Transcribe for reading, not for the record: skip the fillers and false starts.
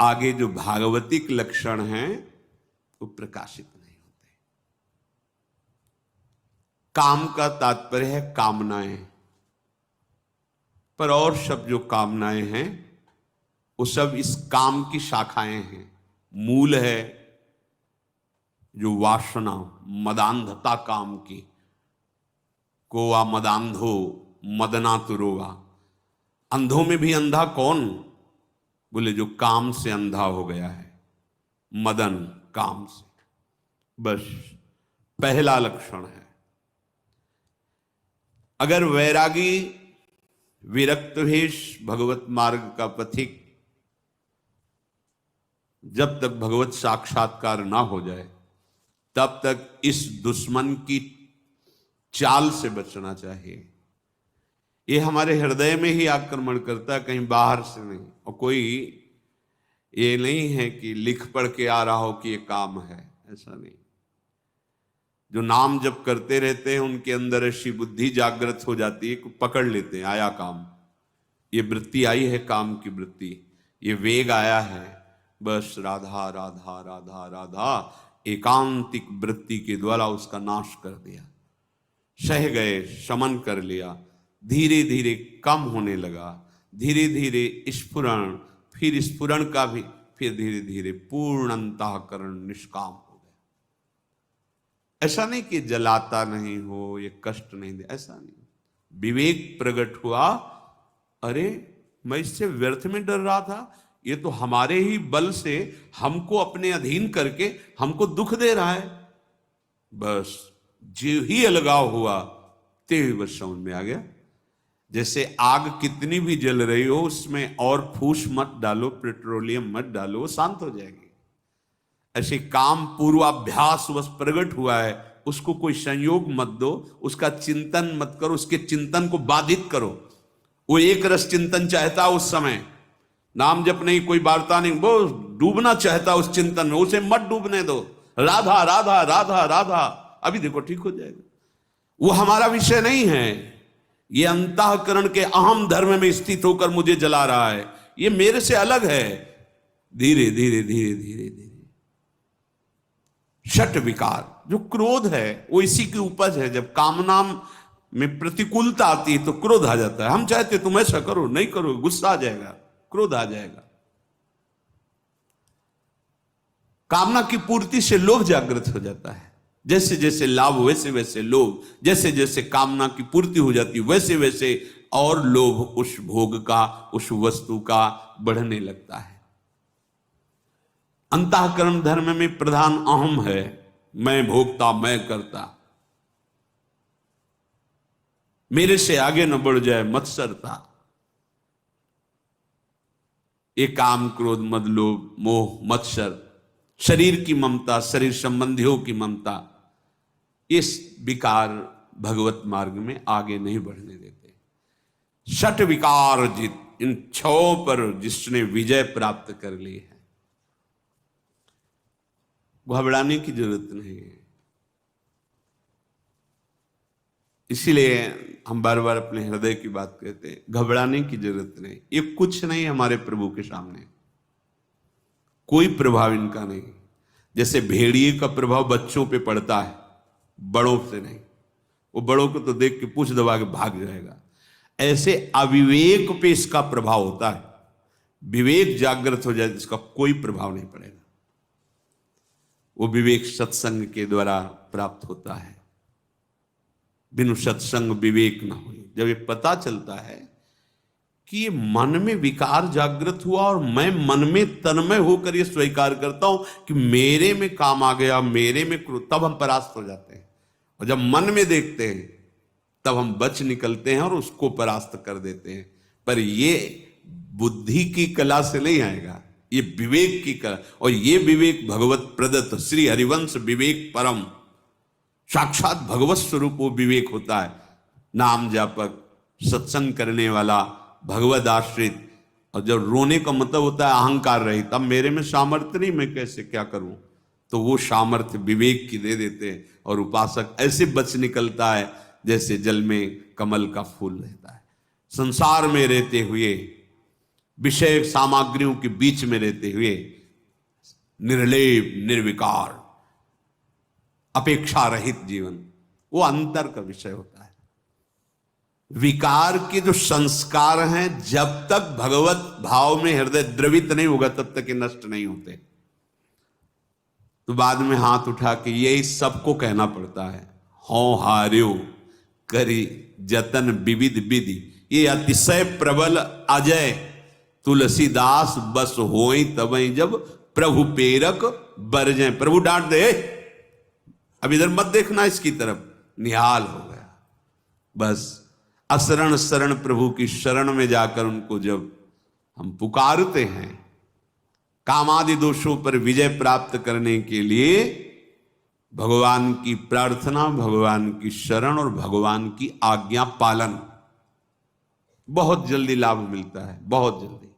आगे जो भागवतिक लक्षण हैं वो प्रकाशित नहीं होते। काम का तात्पर्य है कामनाएं, पर और सब जो कामनाएं हैं वो सब इस काम की शाखाएं हैं। मूल है जो वासना, मदांधता काम की, कोवा मदांधो मदना तुरोगा। अंधों में भी अंधा कौन? बोले जो काम से अंधा हो गया है, मदन काम से। बस पहला लक्षण है। अगर वैरागी विरक्त भेष भगवत मार्ग का पथिक जब तक भगवत साक्षात्कार ना हो जाए तब तक इस दुश्मन की चाल से बचना चाहिए। ये हमारे हृदय में ही आक्रमण करता है, कहीं बाहर से नहीं। और कोई ये नहीं है कि लिख पढ़ के आ रहा हो कि ये काम है, ऐसा नहीं। जो नाम जप करते रहते हैं उनके अंदर ऐसी बुद्धि जागृत हो जाती है कि पकड़ लेते हैं, आया काम, ये वृत्ति आई है, काम की वृत्ति, ये वेग आया है, बस राधा राधा राधा राधा एकांतिक वृत्ति के द्वारा उसका नाश कर दिया। सह गए, शमन कर लिया, धीरे धीरे कम होने लगा, धीरे धीरे स्फुरण, फिर स्फुरण का भी, फिर धीरे धीरे पूर्ण अंतःकरण निष्काम हो गया। ऐसा नहीं कि जलाता नहीं हो, ये कष्ट नहीं दे, ऐसा नहीं। विवेक प्रकट हुआ, अरे मैं इससे व्यर्थ में डर रहा था, ये तो हमारे ही बल से हमको अपने अधीन करके हमको दुख दे रहा है। बस जो ही अलगाव हुआ ते ही बस समझ में आ गया। जैसे आग कितनी भी जल रही हो उसमें और फूस मत डालो, पेट्रोलियम मत डालो, वो शांत हो जाएगी। ऐसे काम पूर्वाभ्यास बस प्रकट हुआ है, उसको कोई संयोग मत दो, उसका चिंतन मत करो, उसके चिंतन को बाधित करो। वो एक रस चिंतन चाहता उस समय, नाम जप नहीं, कोई वार्ता नहीं, वो डूबना चाहता उस चिंतन में, उसे मत डूबने दो। राधा राधा राधा राधा, अभी देखो ठीक हो जाएगा। वो हमारा विषय नहीं है। ये अंतःकरण के अहम धर्म में स्थित होकर मुझे जला रहा है, ये मेरे से अलग है। धीरे धीरे धीरे धीरे धीरे षट विकार, जो क्रोध है वो इसी की उपज है। जब कामना में प्रतिकूलता आती है तो क्रोध आ जाता है। हम चाहते तुम ऐसा करो, नहीं करो, गुस्सा आ जाएगा, क्रोध आ जाएगा। कामना की पूर्ति से लोभ जागृत हो जाता है। जैसे जैसे लाभ वैसे वैसे लोभ, जैसे जैसे कामना की पूर्ति हो जाती वैसे वैसे और लोभ उस भोग का, उस वस्तु का बढ़ने लगता है। अंतःकरण धर्म में प्रधान अहम है, मैं भोगता, मैं करता, मेरे से आगे न बढ़ जाए, मत्सरता। ये काम क्रोध मद लोभ मोह मत्सर, शरीर की ममता, शरीर संबंधियों की ममता, इस विकार भगवत मार्ग में आगे नहीं बढ़ने देते। षट विकार जित, इन छहों पर जिसने विजय प्राप्त कर ली है, घबराने की जरूरत नहीं है। इसीलिए हम बार बार अपने हृदय की बात कहते हैं, घबराने की जरूरत नहीं। ये कुछ नहीं हमारे प्रभु के सामने, कोई प्रभाव इनका नहीं। जैसे भेड़िए का प्रभाव बच्चों पे पड़ता है, बड़ों से नहीं। वो बड़ों को तो देख के पूंछ दबा के भाग जाएगा। ऐसे अविवेक पे इसका प्रभाव होता है। विवेक जागृत हो जाए इसका कोई प्रभाव नहीं पड़ेगा। वो विवेक सत्संग के द्वारा प्राप्त होता है। बिनु सत्संग विवेक ना हो। जब ये पता चलता है कि ये मन में विकार जागृत हुआ और मैं मन में तन्मय होकर ये स्वीकार करता हूं कि मेरे में काम आ गया, मेरे में क्रोध, तब हम परास्त हो जाते हैं। और जब मन में देखते हैं तब हम बच निकलते हैं और उसको परास्त कर देते हैं। पर ये बुद्धि की कला से नहीं आएगा, ये विवेक की कला। और ये विवेक भगवत प्रदत्त श्री हरिवंश विवेक परम, साक्षात भगवत स्वरूप वो विवेक होता है। नाम जापक, सत्संग करने वाला, भगवद आश्रित। और जब रोने का मतलब होता है अहंकार रहित, तब मेरे में सामर्थ्य नहीं, मैं कैसे क्या करूं, तो वो सामर्थ्य विवेक की दे देते हैं। और उपासक ऐसे बच निकलता है जैसे जल में कमल का फूल रहता है। संसार में रहते हुए विषय सामग्रियों के बीच में रहते हुए निर्लेप, निर्विकार, अपेक्षा रहित जीवन, वो अंतर का विषय होता है। विकार के जो संस्कार हैं, जब तक भगवत भाव में हृदय द्रवित नहीं होगा तब तक ये नष्ट नहीं होते। तो बाद में हाथ उठा के यही सबको कहना पड़ता है, हों हार्यो करी जतन विविध विधि, ये अतिशय प्रबल अजय तुलसीदास बस होई तबई जब प्रभु पेरक बरजे। प्रभु डांट दे, अब इधर मत देखना इसकी तरफ, निहाल हो गया। बस असरण शरण प्रभु की शरण में जाकर उनको जब हम पुकारते हैं, कामादि दोषों पर विजय प्राप्त करने के लिए भगवान की प्रार्थना, भगवान की शरण और भगवान की आज्ञा पालन, बहुत जल्दी लाभ मिलता है, बहुत जल्दी।